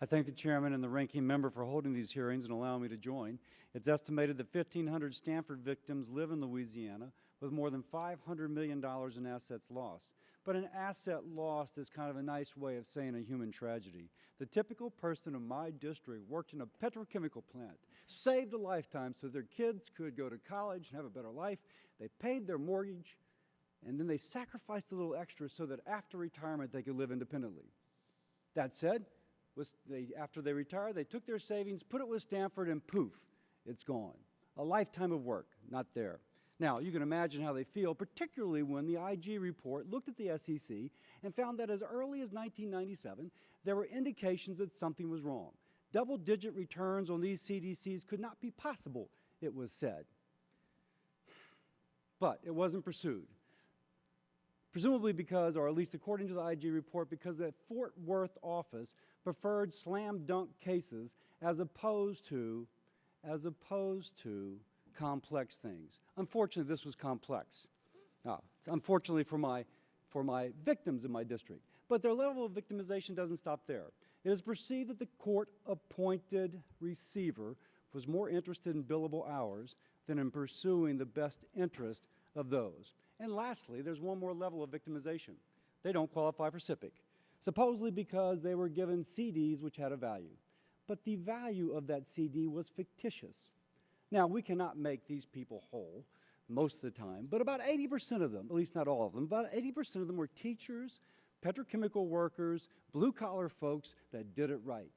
I thank the chairman and the ranking member for holding these hearings and allowing me to join. It's estimated that 1,500 Stanford victims live in Louisiana with more than $500 million in assets lost. But an asset lost is kind of a nice way of saying a human tragedy. The typical person in my district worked in a petrochemical plant, saved a lifetime so their kids could go to college and have a better life. They paid their mortgage, and then they sacrificed a little extra so that after retirement they could live independently. That said, after they retired, they took their savings, put it with Stanford, and poof, it's gone. A lifetime of work, not there. Now, you can imagine how they feel, particularly when the IG report looked at the SEC and found that as early as 1997, there were indications that something was wrong. Double-digit returns on these CDCs could not be possible, it was said. But it wasn't pursued. Presumably because, or at least according to the IG report, because the Fort Worth office preferred slam dunk cases as opposed to complex things. Unfortunately, this was complex. Unfortunately for my victims in my district. But their level of victimization doesn't stop there. It is perceived that the court-appointed receiver was more interested in billable hours than in pursuing the best interest of those. And lastly, there's one more level of victimization. They don't qualify for SIPC, supposedly because they were given CDs which had a value. But the value of that CD was fictitious. Now, we cannot make these people whole most of the time, but about 80% of them, at least not all of them, about 80% of them were teachers, petrochemical workers, blue-collar folks that did it right.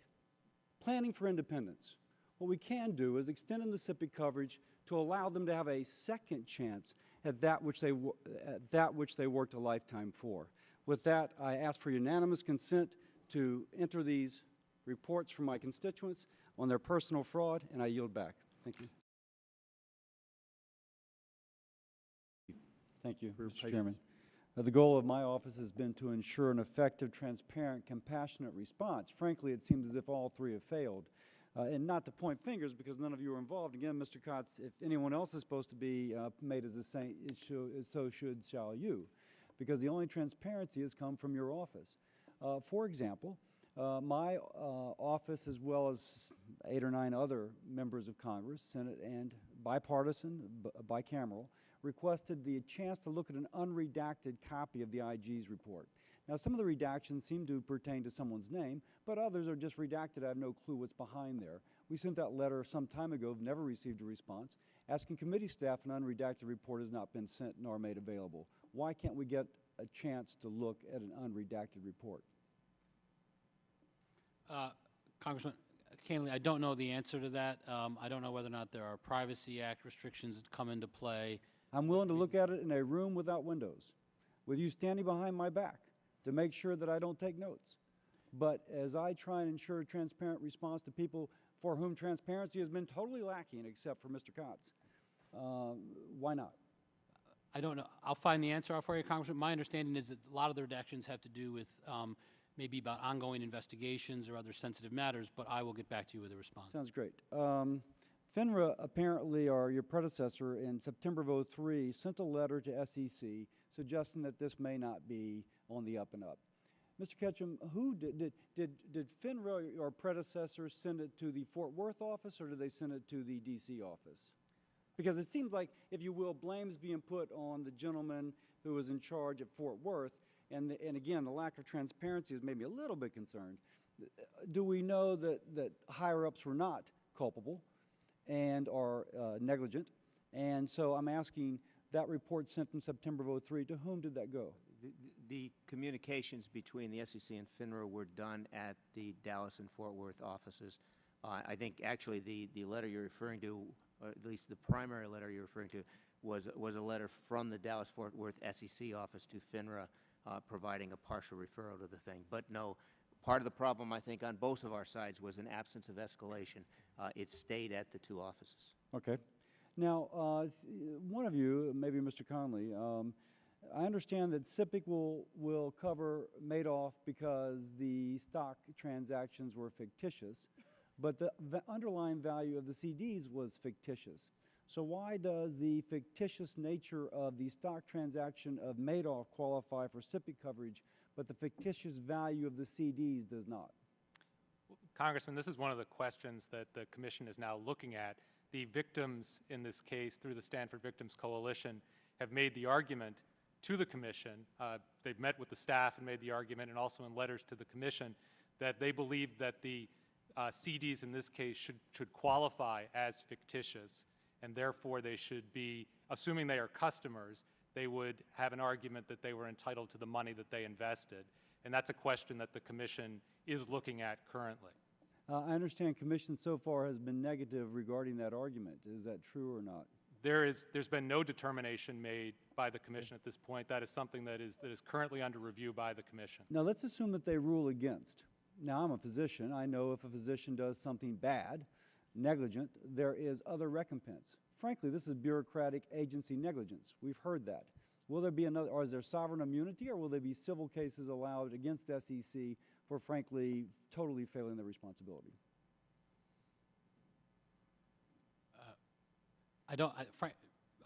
Planning for independence. What we can do is extend the SIPC coverage to allow them to have a second chance at that which they worked a lifetime for. With that, I ask for unanimous consent to enter these reports from my constituents on their personal fraud, and I yield back. Thank you. Thank you, Mr. Chairman. The goal of my office has been to ensure an effective, transparent, compassionate response. Frankly, it seems as if all three have failed. And not to point fingers, because none of you are involved. Again, Mr. Kotz, if anyone else is supposed to be made as a saint, so shall you. Because the only transparency has come from your office. For example, my office, as well as 8 or 9 other members of Congress, Senate, and bipartisan, bicameral, requested the chance to look at an unredacted copy of the IG's report. Now, some of the redactions seem to pertain to someone's name, but others are just redacted. I have no clue what's behind there. We sent that letter some time ago, never received a response. Asking committee staff, an unredacted report has not been sent nor made available. Why can't we get a chance to look at an unredacted report? Congressman Canley, I don't know the answer to that. I don't know whether or not there are Privacy Act restrictions that come into play. I'm willing to look at it in a room without windows, with you standing behind my back to make sure that I don't take notes. But as I try and ensure a transparent response to people for whom transparency has been totally lacking, except for Mr. Kotz, why not? I don't know. I'll find the answer out for you, Congressman. My understanding is that a lot of the redactions have to do with maybe about ongoing investigations or other sensitive matters, but I will get back to you with a response. Sounds great. FINRA apparently, or your predecessor, in September of 2003, sent a letter to SEC suggesting that this may not be on the up and up. Mr. Ketchum, who did FINRA, your predecessor, send it to the Fort Worth office, or did they send it to the DC office? Because it seems like, if you will, blame's being put on the gentleman who was in charge at Fort Worth, and again, the lack of transparency has made me a little bit concerned. Do we know that higher-ups were not culpable and are negligent? And so I'm asking, that report sent in September of 2003, to whom did that go? The communications between the SEC and FINRA were done at the Dallas and Fort Worth offices. I think actually the letter you're referring to, or at least the primary letter you're referring to, was a letter from the Dallas-Fort Worth SEC office to FINRA providing a partial referral to the thing. But no, part of the problem, I think, on both of our sides was an absence of escalation. It stayed at the 2 offices. Okay. Now, one of you, maybe Mr. Conley, I understand that SIPC will cover Madoff because the stock transactions were fictitious, but the underlying value of the CDs was fictitious. So why does the fictitious nature of the stock transaction of Madoff qualify for SIPC coverage, but the fictitious value of the CDs does not? Congressman, this is one of the questions that the Commission is now looking at. The victims in this case, through the Stanford Victims Coalition, have made the argument to the Commission. They've met with the staff and made the argument, and also in letters to the Commission, that they believe that the CDs in this case should qualify as fictitious, and therefore they should be, assuming they are customers, they would have an argument that they were entitled to the money that they invested. And that's a question that the Commission is looking at currently. I understand Commission so far has been negative regarding that argument. Is that true or not? There's been no determination made by the Commission at this point. That is something that is currently under review by the Commission. Now, let's assume that they rule against. Now, I'm a physician. I know if a physician does something bad, negligent, there is other recompense. Frankly, this is bureaucratic agency negligence. We've heard that. Will there be another, or is there sovereign immunity, or will there be civil cases allowed against SEC for, frankly, totally failing their responsibility?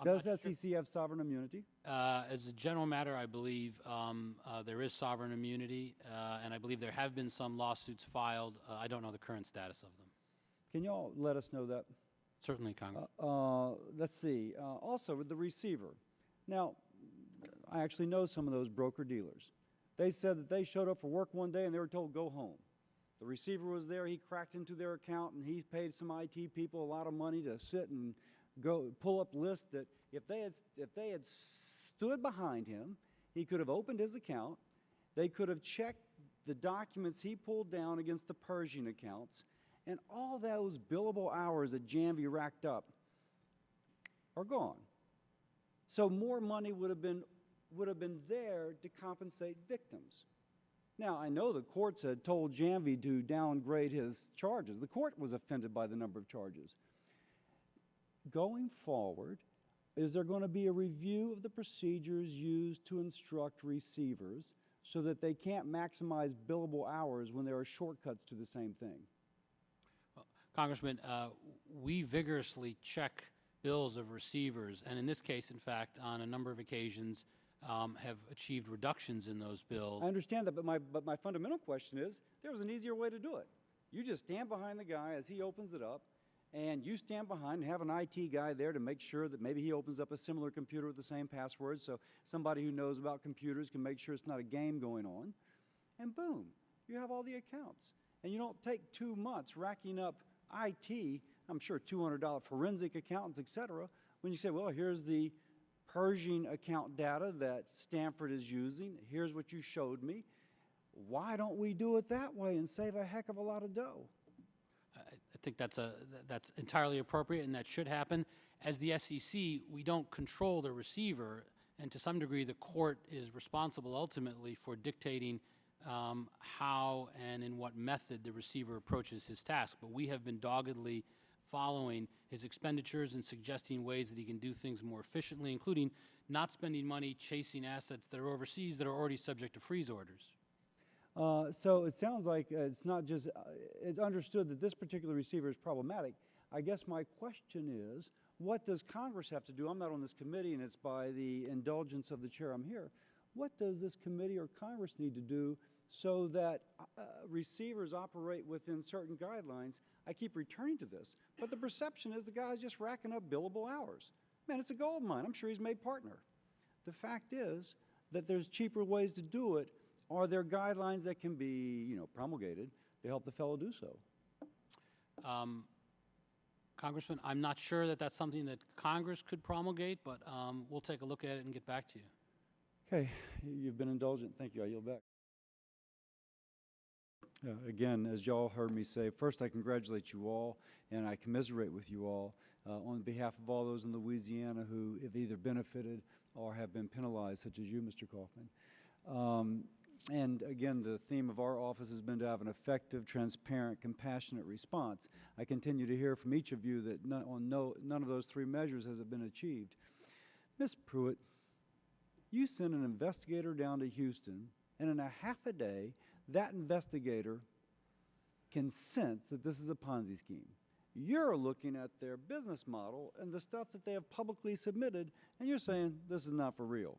Does SEC have sovereign immunity? As a general matter, I believe there is sovereign immunity, and I believe there have been some lawsuits filed. I don't know the current status of them. Can you all let us know that? Certainly, Congress. Let's see. Also, with the receiver. Now, I actually know some of those broker-dealers. They said that they showed up for work one day and they were told, go home. The receiver was there. He cracked into their account, and he paid some IT people a lot of money to sit and go pull up lists that if they had stood behind him, he could have opened his account. They could have checked the documents he pulled down against the Pershing accounts, and all those billable hours that Janvey racked up are gone. So more money would have been there to compensate victims. Now, I know the courts had told Janvey to downgrade his charges. The court was offended by the number of charges. Going forward, is there going to be a review of the procedures used to instruct receivers so that they can't maximize billable hours when there are shortcuts to the same thing? Well, Congressman, we vigorously check bills of receivers, and in this case, in fact, on a number of occasions, have achieved reductions in those bills. I understand that, but my fundamental question is, there was an easier way to do it. You just stand behind the guy as he opens it up, and you stand behind and have an IT guy there to make sure that maybe he opens up a similar computer with the same password, so somebody who knows about computers can make sure it's not a game going on. And boom, you have all the accounts. And you don't take 2 months racking up IT, I'm sure $200 forensic accountants, et cetera, when you say, well, here's the Pershing account data that Stanford is using. Here's what you showed me. Why don't we do it that way and save a heck of a lot of dough? I think that's entirely appropriate, and that should happen. As the SEC, we don't control the receiver, and to some degree, the court is responsible ultimately for dictating how and in what method the receiver approaches his task. But we have been doggedly following his expenditures and suggesting ways that he can do things more efficiently, including not spending money chasing assets that are overseas that are already subject to freeze orders. So it sounds like it's not just, it's understood that this particular receiver is problematic. I guess my question is, what does Congress have to do? I'm not on this committee, and it's by the indulgence of the chair I'm here. What does this committee or Congress need to do so that receivers operate within certain guidelines? I keep returning to this, but the perception is the guy's just racking up billable hours. Man, it's a gold mine. I'm sure he's made partner. The fact is that there's cheaper ways to do it. Are there guidelines that can be, promulgated to help the fellow do so? Congressman, I'm not sure that that's something that Congress could promulgate, but we'll take a look at it and get back to you. Okay, you've been indulgent. Thank you. I yield back. Again, as y'all heard me say, first I congratulate you all, and I commiserate with you all on behalf of all those in Louisiana who have either benefited or have been penalized, such as you, Mr. Kaufman. And again, the theme of our office has been to have an effective, transparent, compassionate response. I continue to hear from each of you that none of those 3 measures has been achieved. Ms. Pruitt, you sent an investigator down to Houston, and in a half a day, that investigator can sense that this is a Ponzi scheme. You're looking at their business model and the stuff that they have publicly submitted, and you're saying this is not for real.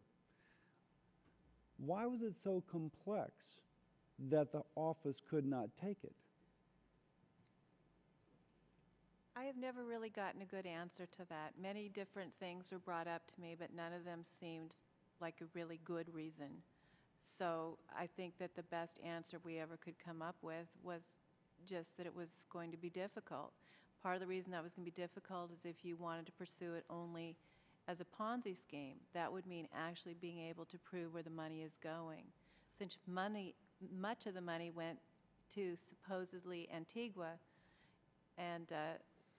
Why was it so complex that the office could not take it? I have never really gotten a good answer to that. Many different things were brought up to me, but none of them seemed like a really good reason. So I think that the best answer we ever could come up with was just that it was going to be difficult. Part of the reason that was going to be difficult is if you wanted to pursue it only as a Ponzi scheme, that would mean actually being able to prove where the money is going. Since much of the money went to supposedly Antigua, and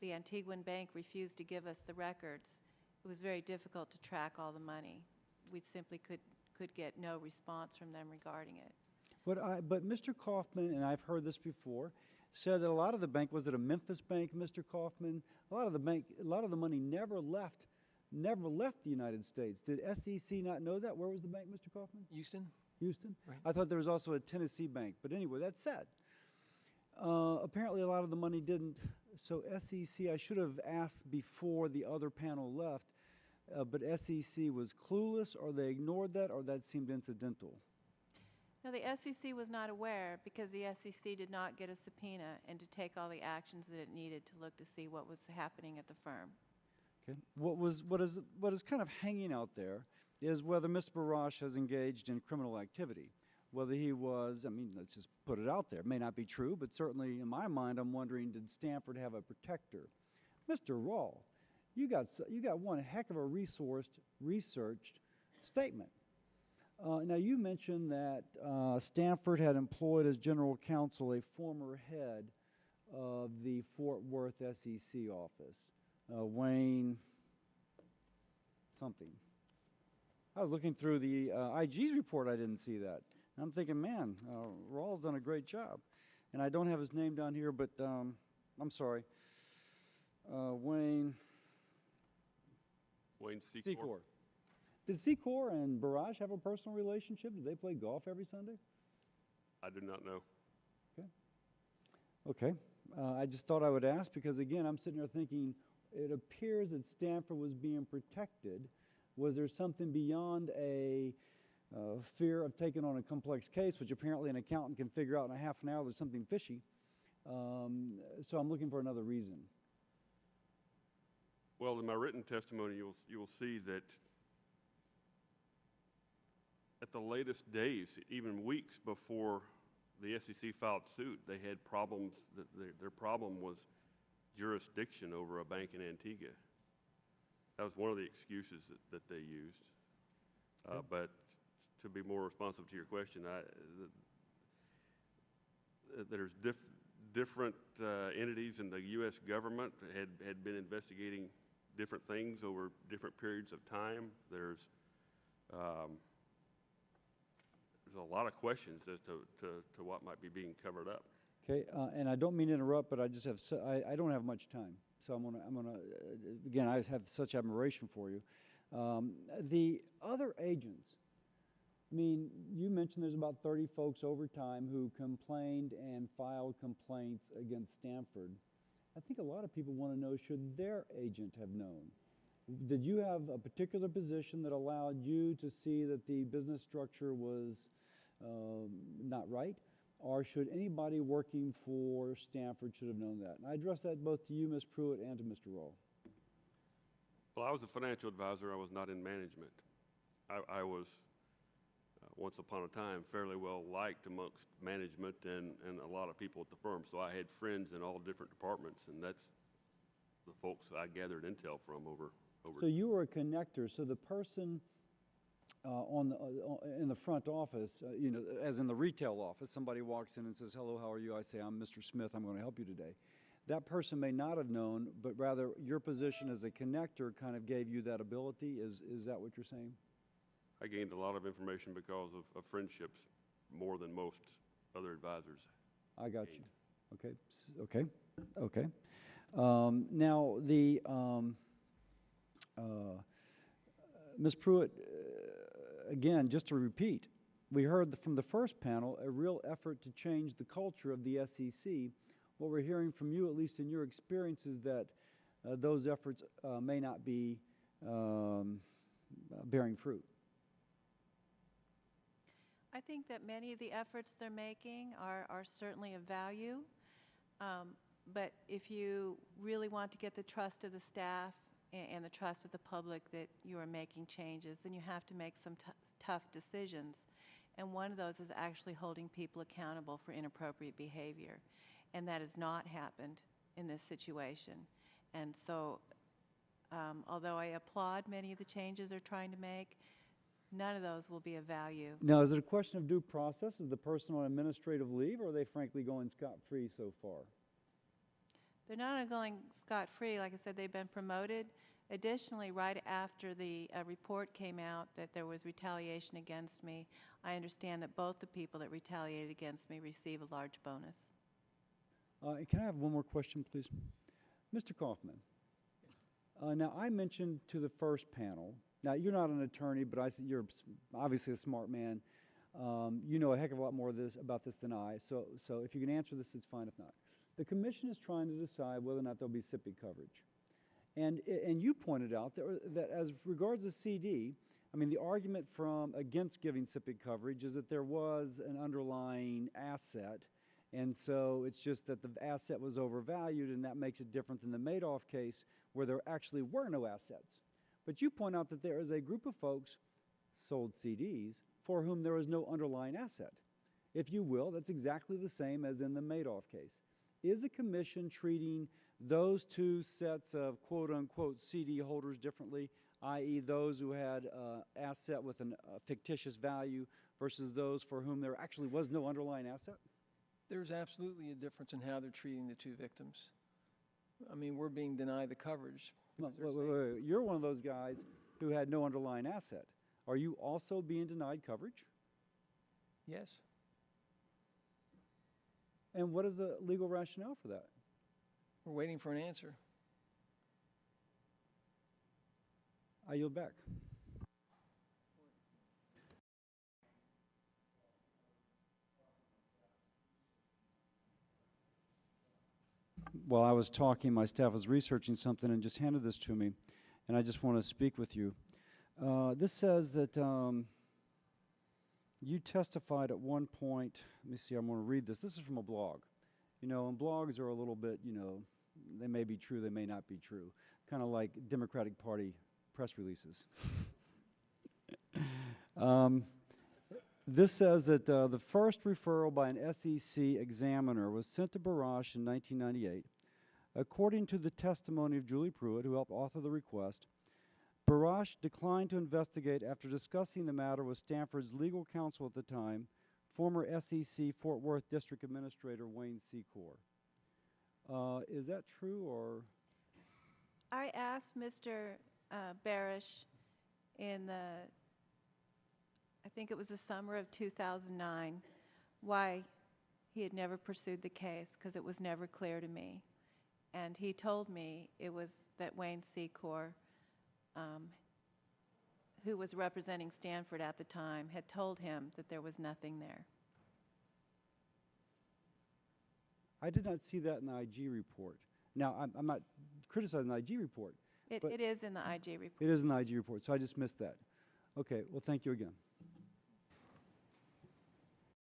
the Antiguan bank refused to give us the records, it was very difficult to track all the money. We simply could get no response from them regarding it. But Mr. Kaufman, and I've heard this before, said that a lot of the bank, was it a Memphis bank, Mr. Kaufman? A lot of the money never left the United States. Did SEC not know that? Where was the bank, Mr. Kaufman? Houston? Houston? Right. I thought there was also a Tennessee bank. But anyway, that said, apparently a lot of the money didn't. So SEC, I should have asked before the other panel left, but SEC was clueless, or they ignored that, or that seemed incidental. No, the SEC was not aware because the SEC did not get a subpoena and to take all the actions that it needed to look to see what was happening at the firm. Okay. What is kind of hanging out there is whether Mr. Barash has engaged in criminal activity. Whether he was, I mean, let's just put it out there. It may not be true, but certainly in my mind, I'm wondering, did Stanford have a protector? Mr. Rawl, you got one heck of a researched statement. Now, you mentioned that Stanford had employed as general counsel a former head of the Fort Worth SEC office, Wayne something. I was looking through the IG's report. I didn't see that. And I'm thinking, man, Rawls done a great job. And I don't have his name down here, but I'm sorry. Wayne Secor. Did Secor and Barrage have a personal relationship? Did they play golf every Sunday? I do not know. Okay. I just thought I would ask because, again, I'm sitting there thinking, it appears that Stanford was being protected. Was there something beyond a fear of taking on a complex case, which apparently an accountant can figure out in a half an hour there's something fishy? So I'm looking for another reason. Well, in my written testimony, you will see that at the latest days, even weeks before the SEC filed suit, they had problems. Their problem was jurisdiction over a bank in Antigua. That was one of the excuses that they used. But to be more responsive to your question, there's different entities in the U.S. government had been investigating different things over different periods of time. There's a lot of questions as to what might be being covered up. Okay, and I don't mean to interrupt, but I just have I don't have much time, so I'm gonna again, I have such admiration for you. The other agents, I mean, you mentioned there's about 30 folks over time who complained and filed complaints against Stanford. I think a lot of people want to know, should their agent have known? Did you have a particular position that allowed you to see that the business structure was not right? Or should anybody working for Stanford should have known that? And I address that both to you, Ms. Pruitt, and to Mr. Rawl. Well, I was a financial advisor. I was not in management. I was, once upon a time, fairly well liked amongst management and a lot of people at the firm. So I had friends in all different departments, and that's the folks I gathered intel from over. So you were a connector. So the person in the front office, you know, as in the retail office, somebody walks in and says, "Hello, how are you?" I say, "I'm Mr. Smith. I'm going to help you today." That person may not have known, but rather your position as a connector kind of gave you that ability. Is that what you're saying? I gained a lot of information because of friendships more than most other advisors. I got you. Okay. Now, the Ms. Pruitt, again, just to repeat, we heard from the first panel a real effort to change the culture of the SEC. What we're hearing from you, at least in your experience, is that those efforts may not be bearing fruit. I think that many of the efforts they're making are certainly of value. But if you really want to get the trust of the staff and the trust of the public that you are making changes, then you have to make some tough decisions. And one of those is actually holding people accountable for inappropriate behavior. And that has not happened in this situation. And so, although I applaud many of the changes they're trying to make, none of those will be of value. Now, is it a question of due process? Is the person on administrative leave, or are they frankly going scot-free so far? They're not going scot-free. Like I said, they've been promoted. Additionally, right after the report came out that there was retaliation against me, I understand that both the people that retaliated against me receive a large bonus. Can I have one more question, please? Mr. Kaufman, now I mentioned to the first panel, now you're not an attorney, but you're obviously a smart man. You know a heck of a lot more about this than I, so if you can answer this, it's fine. If not, the commission is trying to decide whether or not there'll be SIPC coverage. And you pointed out that as regards the CD, I mean, the argument against giving SIPC coverage is that there was an underlying asset, and so it's just that the asset was overvalued, and that makes it different than the Madoff case where there actually were no assets. But you point out that there is a group of folks sold CDs for whom there is no underlying asset. If you will, that's exactly the same as in the Madoff case. Is the commission treating those two sets of quote-unquote CD holders differently, i.e. those who had asset with a fictitious value versus those for whom there actually was no underlying asset? There's absolutely a difference in how they're treating the two victims. I mean, we're being denied the coverage. No, wait. You're one of those guys who had no underlying asset. Are you also being denied coverage? Yes. And what is the legal rationale for that? We're waiting for an answer. I yield back. While I was talking, my staff was researching something and just handed this to me, and I just want to speak with you. This says that you testified at one point. Let me see, I'm going to read this. This is from a blog. You know, and blogs are a little bit, you know, they may be true, they may not be true. Kind of like Democratic Party press releases. This says that the first referral by an SEC examiner was sent to Barash in 1998. According to the testimony of Julie Pruitt, who helped author the request, Barash declined to investigate after discussing the matter with Stanford's legal counsel at the time, former SEC Fort Worth District Administrator Wayne Secor. Is that true, or? I asked Mr. Barish in I think it was the summer of 2009, why he had never pursued the case, because it was never clear to me. And he told me it was that Wayne Secor, who was representing Stanford at the time, had told him that there was nothing there. I did not see that in the IG report. Now, I'm not criticizing the IG report. It is in the IG report. It is in the IG report, so I just missed that. Okay, well, thank you again.